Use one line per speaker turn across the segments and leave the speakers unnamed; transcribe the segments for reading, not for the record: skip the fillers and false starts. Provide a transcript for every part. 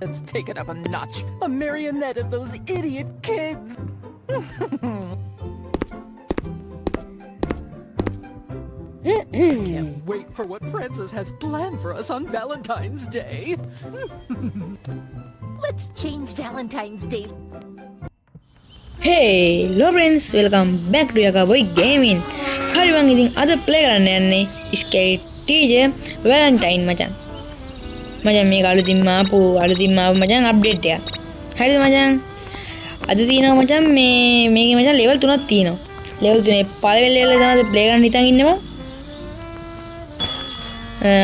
Let's take it up a notch. A marionette of those idiot kids. Can't wait for what Francis has planned for us on Valentine's Day.
Let's change Valentine's Day.
Hey, hello friends, welcome back to Yaka Boy Gaming. Hari bang ඉතින් අද play කරන්න යන්නේ Scary Teacher Valentine මචං. මචං මේක අලුතින්ම ආපු මචං update එකක්. හරිද මචං? අද තියෙනවා මචං මේකේ මචං level 3ක් තියෙනවා. level 3 පළවෙනි level එක තමයි play කරන්න හිතන් ඉන්නවා.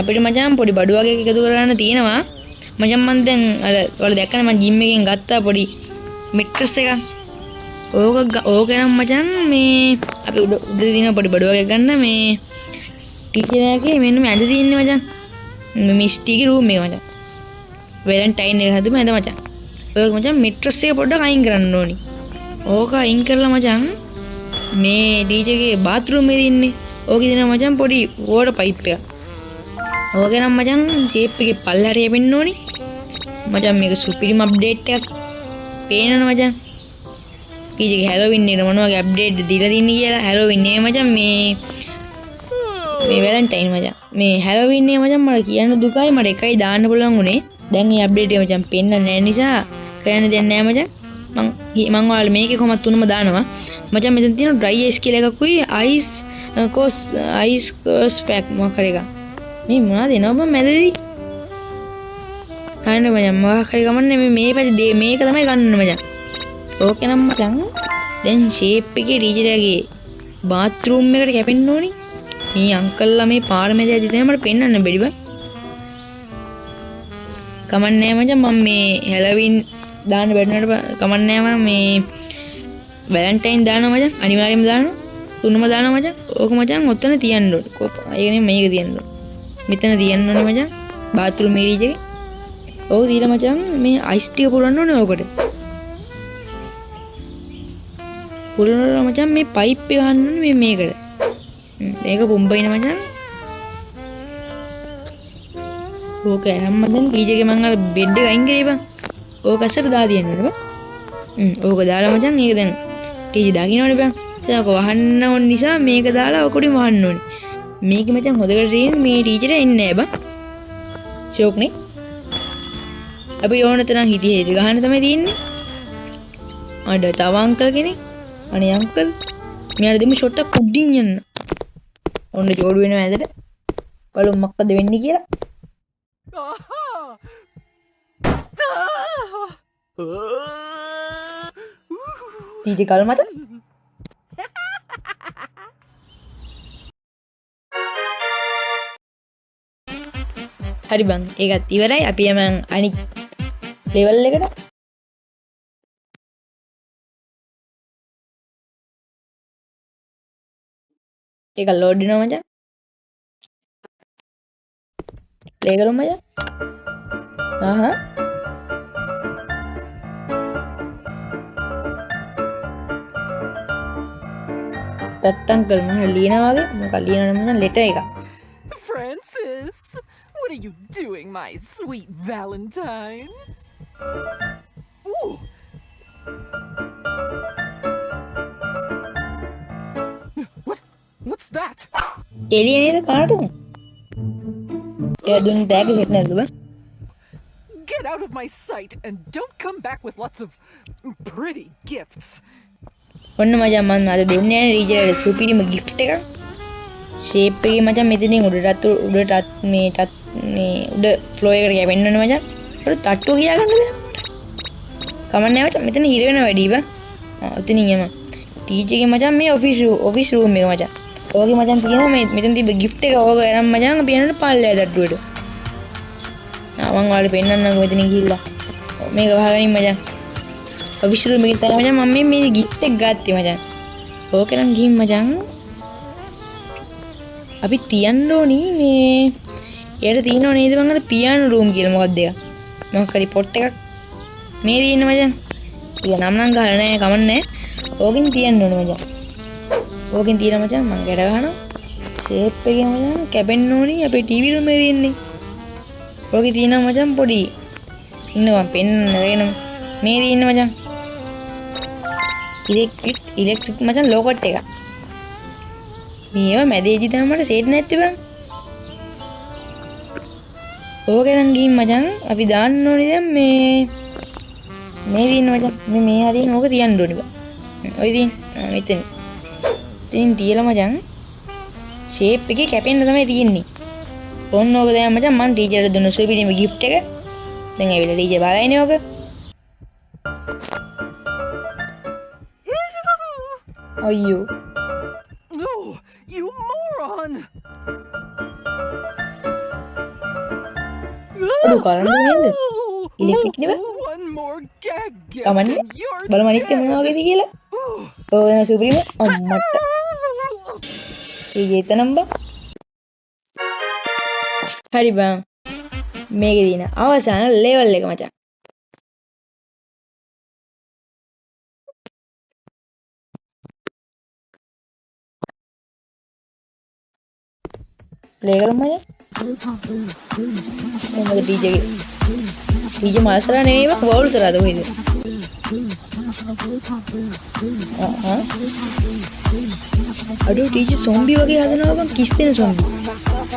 අපිට මචං පොඩි බඩු වගේ එකතු කරගන්න තියෙනවා. මචං මම දැන් අර ඔයාලා දැක්කනේ මම ජිම් එකෙන් ගත්තා පොඩි මෙට්‍රස් එකක්. ඕක නම් මචං මේ අපි උඩ තියෙන පොඩි බඩු වගේ ගන්න මේ ටීචර් එකගේ මෙන්න මේ අද තියෙන්නේ මචං. මේ මිස්ටිගේ රූම් එක මචං. වැලන්ටයින් එක හදුම ඇද මචං. ඔයක මචං මෙට්‍රස් එක පොඩ්ඩක් අයින් කරන්න ඕනි. ඕක අයින් කරලා මචං මේ ටීචර්ගේ බාත්රූම් එකේ ඉන්නේ. ඕකේ තියෙන මචං පොඩි වෝටර් පයිප් එකක්. ඕකේ නම් මචං ෂේප් එකේ පල්ලයට යපෙන්න ඕනි. මචං මේක සුපිරිම අප්ඩේට් එකක්. පේනවනේ මචං. ටීචර්ගේ හැලෝවින් එකට මොන වගේ අප්ඩේට් දීලා තින්නේ කියලා. හැලෝවින් නේ මචං මේ වැලන්ටයින් මචං. මේ හැලෝවින් නේ මචං මට කියන්න දුකයි. මට එකයි දාන්න පුළුවන් උනේ. දැන් මේ අප්ඩේට් එක මචං පෙන්නන්නේ නැහැ නිසා කරන්න දෙයක් නැහැ මචං. මං ඔයාලා මේකේ කොහොමද තුනම දානවා. මචං මෙතන තියෙන ඩ්‍රයි අයිස් කියලා එකකුයි අයිස් කෝස් පැක් මොකක් හරි එකක්. මේ මොනවද එනවා බං මැදදී? හරිනේ මචං මොකක් හරි ගමන්නේ මේ පැත්තේ මේක තමයි ගන්න මචං. ඕකේ නම් මචං දැන් ෂේප් එකේ ටීචර්ගේ බාත්රූම් එකට කැපෙන්න ඕනි. මේ අංකල්ලා මේ පාර මැදදී තමයි මට පෙන්වන්න බැරි බං. කමන්නේ මචං මම මේ හැලෝවින් දාන්න බැරිනට කමන්නේ මම මේ වැලන්ටයින් දානවා මචං. අනිවාර්යයෙන්ම දානවා. තුනම දානවා මචං. ඕක මචං ඔතන තියන්න ඕනේ. ඒක නේ මේක තියන්න ඕනේ. මෙතන තියන්න ඕනේ මචං. බාත්රූම් ඒරියා එකේ. ඕක දීලා මචං මේ අයිස් ටික පුරවන්න ඕනේ ඕකට. පුරවනවා මචං මේ පයිප් එක ගන්න ඕනේ මේකට. මේක පුම්බයින මචං. ඕක එනම් මචං ටීචර්ගේ මං අර බෙඩ් එක අයින් කරේ බං. ඕක අස්සට දා තියන්න ඕනේ බං. ඕක දාලා මචං ඒක දැන් ටීචර් දකින්නෝනේ බං. ඒක වහන්න ඕන නිසා මේක දාලා ඔකොඩි වහන්න ඕනේ. මේක මචං හොදකට තියෙන මේ ටීචර් එන්නේ නැහැ බං. ෂෝක් නේ. අපි ඕන තරම් හිතේ හිත ගහන්න තමයි තියෙන්නේ. අඩ තව අංකල් කෙනෙක්. අනේ අංකල් මෙයාට දෙමු ෂොට් එක උඩින් යන්න. ඔන්න ජෝඩු වෙනවා ඇදට. බලමු මොකද වෙන්නේ කියලා. ටීචර් කල් මචං. හරි බං ඒකත් ඉවරයි. අපි යමන් අනිත් ලෙවල් එකට. ඒක ලෝඩ් වෙනවා මචං. ප්ලේ කරමු මචං. තත්තංකල් මම ලියනවා වගේ මොකක් ලියනවද මචං ලෙටර් එකක්.
Francis, what are you doing, my sweet Valentine? Ooh. What's that?
එළිය නේද කාටද? ඒ දුන්න ටැග් එක නැද්ද බං?
Get out of my sight and don't come back with lots of pretty gifts.
ඔන්න මචං මම අද දෙන්නේ නැහැ ටීචර්ට සුපිරිම gift එකක්. ෂේප් එකේ මචං මෙතනින් උඩට මේ උඩ ෆ්ලෝ එකට යවෙන්න ඕනේ මචං. උඩ තට්ටුව කියාගන්න බෑ. කමන්නේ මචං මෙතන හිර වෙන වැඩි බං. ඔතනින් යම. ටීචර්ගේ මචං මේ ඔෆිස් රූම් එක මචං. ඕකේ මචං තියෙනවා මේ මෙතන තිබ්බ gift එක ඕක එනම් මචං අපි යනකොට පල්ලෙය තට්ටුවට. මම ඔයාලට පෙන්නන්නම්කෝ මෙතනින් ගිහිල්ලා. මේක වහගනින් මචං. ඔෆිස් රූම් එකේ තමයි මචං මම මේ gift එක ගත්තේ මචං. ඕකේ නම් ගිහින් මචං අපි තියන්න ඕනි මේ යට තියෙනව නේද මං අර පියානෝ රූම් කියලා මොකක්ද එක. මොකක් හරි පොට් එකක් මේ තියෙන මචං. ඒක නම් ගහලා නැහැ කමන්නේ. ඕකෙන් තියන්න ඕනේ මචං. ඕකෙන් තියෙන මචං මං ගැට ගහනවා ෂේප් එකේ මචං කැපෙන්න ඕනි අපේ ටීවී රූම් එකේ තියෙන්නේ ඕකේ තියෙනවා මචං පොඩි ඉන්නවා පෙන්න වෙනම මේ තියෙන්නේ මචං ඉලෙක්ට්‍රික් මචං ලෝකට් එක මේව මැදේදී තමයි මට සෙට් නැත්තේ බං ඕකේ නම් ගිහින් මචං අපි දාන්න ඕනේ දැන් මේ තියෙන මචං මේ හරියෙන් ඕක තියන්න ඕනේ බං ඔය තියෙන මෙතන ඉතින් තියලා මචං ෂේප් එකේ කැපෙන්න තමයි තියෙන්නේ ඕන්න ඕක දැන් මචං මං ටීචර්ට දුන්න සුපිරිම gift එක දැන් ඇවිල්ලා ටීචර් බලයිනේ ඕක අයියෝ
No, you moron!
අඩු කරන්න නේද ඉලෙක්ට්‍රික් නෙව
One more gag gift
කමන්නේ
and you're
බලමු අනිත් එක මොනවා වගේද කියලා ඕක දැන් සුපිරිම අම්මට ඊයේ එතනම් බං හරි බං මේකේ දින අවසාන ලෙවල් එක මචං ප්ලේ කරමු මචං මොකද ඩීජේ මාසලා නෙවෙයි බං වවුල් සරාද කොහෙද අඩෝ ඩීජේ සොම්බි වගේ හදනවා බං කිස් දෙන සොම්බි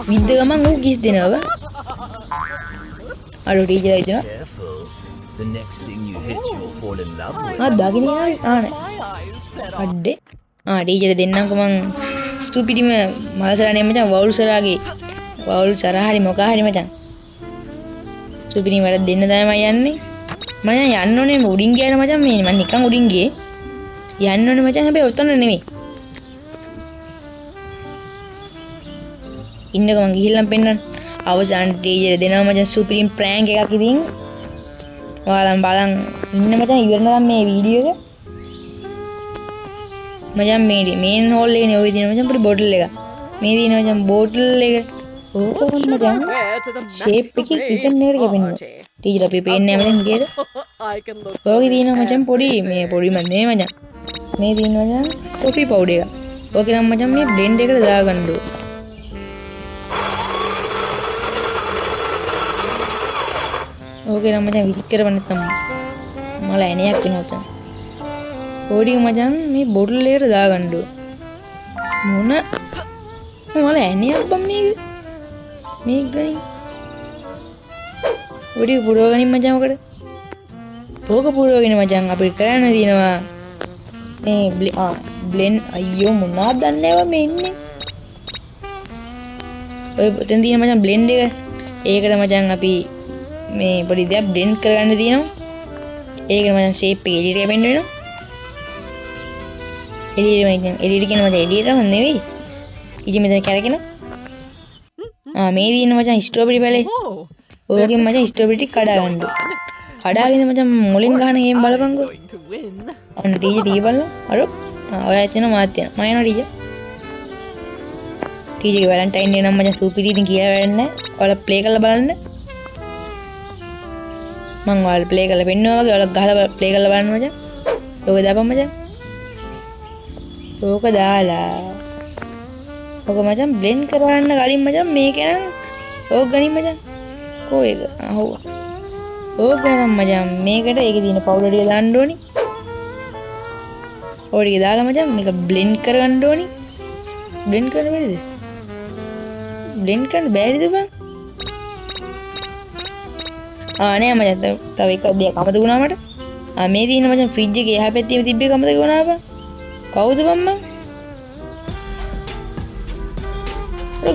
විද්ද ගමන් ඌ කිස් දෙනවා බං අඩෝ ඩීජේ හිතනවා
The next thing you hit, you'll fall in love with.
දාගෙන යනවා ආනේ
my eyes set off.
අඩේ ඩීජේට දෙන්නම්කො මං සුපිරිම මාසලා නේ මචං වවුල් සරාගේ වවුල් සරා හරි මොකා හරි මචං සුපිරිම වැඩ දෙන්න තමයි මම යන්නේ මම යන්න ඕනේ උඩින් ගියාට මචං මේ මම නිකන් උඩින් ගියේ යන්න ඕනේ මචං හැබැයි ඔතන නෙමෙයි ඉන්නක මං ගිහිල්ලා පෙන්නන්න අවසාන ටීචර් දෙනවා මචං සුපිරිම ප්‍රෑන්ක් එකක් ඉතින් ඔයාලන් බලන් ඉන්න මචං ඉවරනකම් මේ වීඩියෝ එක මචං මේ මේන් හෝල් එකේ නේ ඔය දින මචං පොඩි බෝටල් එක මේ දින මචං බෝටල් එක ඕක මචං ෂේප් එකේ කිචන් එකට ගෙපෙන්න ටීචර් අපි පේන්නේ නැහැ මචං ගියද
I can look.
ඕකේ දින මචං පොඩි මේ පොඩි මේ මචං මේ දින මචං කොෆි පවුඩර් එක ඕකේ නම් මචං මේ බ්ලෙන්ඩ් එකට දාගන්න ඕන ඕකේ නම් මචං විසික් කරපන් නැත්නම් මල ඇණයක් වෙනවා මචං ඕඩි මචං මේ බොටල් එකට දාගන්න ඕන මොන මල ඇණයක් බම් මේක ගනි ඕඩි පුරවගනින් මචං ඔකට ඕක පුරවගෙන මචං අපිට කරන්න දිනවා මේ බ්ලෙන්ඩ් අයියෝ මොනවද දන්නේ නැව මේ ඉන්නේ ඔය එතන තියෙන මචං බ්ලෙන්ඩ් එක ඒකට මචං අපි මේ පොඩි දෙයක් බ්ලෙන්ඩ් කරගන්න තියෙනවා ඒකට මචං ෂේප් එක එළියට යවෙන්න වෙනවා එළියට කියන මචං එළියට හොන් නෙවෙයි ඉතින් මෙතන කැරකෙනවා මේ දින මචං ස්ට්‍රෝබෙරි පැලේ
Oh,
ඕකෙන් මචං ස්ට්‍රෝබෙරි ටික කඩා ගන්න කඩාගෙන මචං මොලෙන් ගහන ගේම් බලපන්කෝ
going to win.
අන්න ටීචර් ටී බලලා අර ඔය ඇත්තන මාත් යනවා මම යනවා ටීචර් ටීචර්ගේ වැලන්ටයින් डे නම් මචං සූපිරි ඉතින් කියලා වැඩක් නැහැ ඔයාලා ප්ලේ කරලා බලන්න මං ඔයාලා ප්ලේ කරලා පෙන්නවා වගේ ඔයාලා ගහලා ප්ලේ කරලා බලන්න මචං ඕක දාපන් මචං ඕක දාලා ඕක මචං බ්ලෙන්ඩ් කරවන්න කලින් මචං මේක නම් ඕක ගනින් මචං කෝ එක අහුව ඕක නම් මචං මේකට ඒකේ තියෙන පවුඩර් ටික දාන්න ඕනි ඕක ටික දාලා මචං මේක බ්ලෙන්ඩ් කරගන්න ඕනි බ්ලෙන්ඩ් කරන්න බැරිද බ්ලෙන්ඩ් කරන්න බැරිද බං නෑ මචං තව එක දෙයක් අමතක වුණා මට මේ තියෙන මචං ෆ්‍රිජ් එකේ එහා පැත්තේ තිබ්බ එක අමතක වුණා බං කවුද බං මං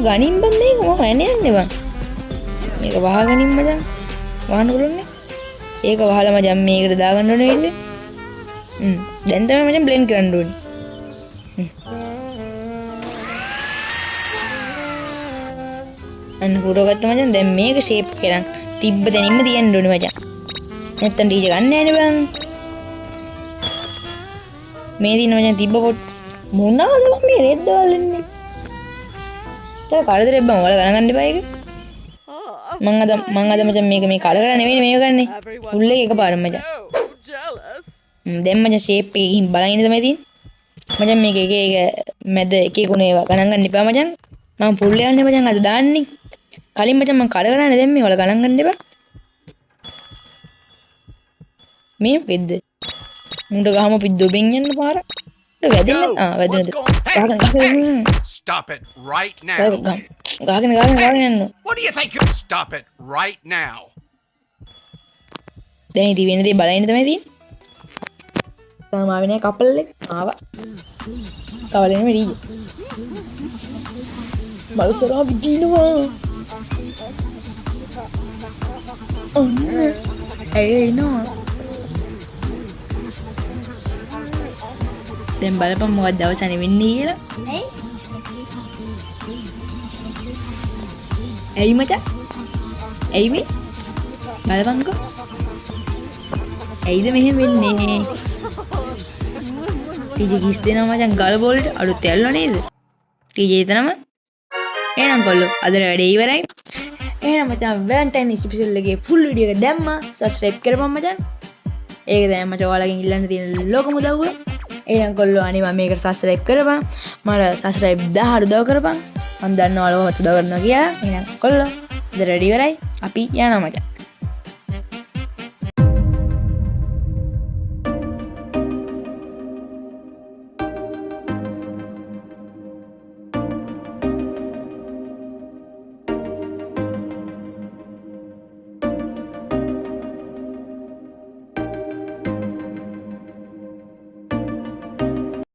ගනින් බං මේක මම එන්නේ යන්නේ බං මේක වහගනින් මචං වහන්න පුළුවන්නේ ඒක වහලා මචං මේකට දාගන්න ඕනේ ඉන්නේ දැන් තමයි මචං බ්ලෙන්ඩ් කරන්න ඕනේ අන්න ෆොටෝ ගත්ත මචං දැන් මේක ෂේප් කරන් තිබ්බ තැනින්ම තියන්න ඕනේ මචං නැත්තම් ඩීජේ ගන්න නෑනේ බං මේ දින මචං තිබ්බ පොට් මොනවාද බං මේ රෙද්ද වලින්නේ ඒක කරදරයක් බං ඔයාලා ගණන් ගන්න එපා ඒක මං අද මචං මේක මේ කඩ කරලා නෙවෙයි මේක ගන්නෙ ෆුල් එක එකපාරම මචං
Oh, jealous.
දැන් මචං ෂේප් එකේ ගිහින් බලන් ඉන්න තමයි තියෙන්නේ මචං මේක එක මැද එකකුණ ඒවා ගණන් ගන්න එපා මචං. මම ෆුල් යන්නේ මචං අද දාන්නේ. කලින් මචං මම කඩ කරන්නේ දැන් මේ වල ගණන් ගන්න එපා. මේ මොකෙද්ද? මුණ්ඩ ගහම පිද්දොබෙන් යන්න පාර. වැදෙන්න වැදෙන්නද?
Stop it right now.
ගහගෙන යන්න.
What do you think? Stop it right now.
දැන් ඉතින් වෙන දේ බලන්න තමයි තියෙන්නේ. තාම ආවේ නැහැ කපල් එක. ආවා. කවලෙන්නේ මෙරි. බලසරා විදිනවා. ඒ නෝ. දැන් බලපන් මොකක්ද දවසනේ වෙන්නේ කියලා. ඇයි මචං? ඇයි මේ? බලපන්කෝ. ඇයිද මෙහෙම වෙන්නේ? ටීජේ කිස් දෙනවා මචං ගල් බෝලෙට අලුත් ඇල්ලුවා නේද? ටීජේ හිතනම එහෙනම් කොල්ලෝ අද වැඩේ ඉවරයි. එහෙනම් මචං වැලන්ටයින් ස්පෙෂල් එකේ ෆුල් වීඩියෝ එක දැම්මා. සබ්ස්ක්‍රයිබ් කරපන් මචං. ඒක තමයි මචං ඔයාලගෙන් ඉල්ලන්න තියෙන ලොකම උදව්ව. එහෙනම් කොල්ලෝ අනිවා මේකට සබ්ස්ක්‍රයිබ් කරපන්. මට සබ්ස්ක්‍රයිබ් 1000 උදව් කරපන්. මම දන්නවා ඔයාලව උදව් කරනවා කියලා. එහෙනම් කොල්ලෝ අද වැඩේ ඉවරයි. අපි යනවා මචං.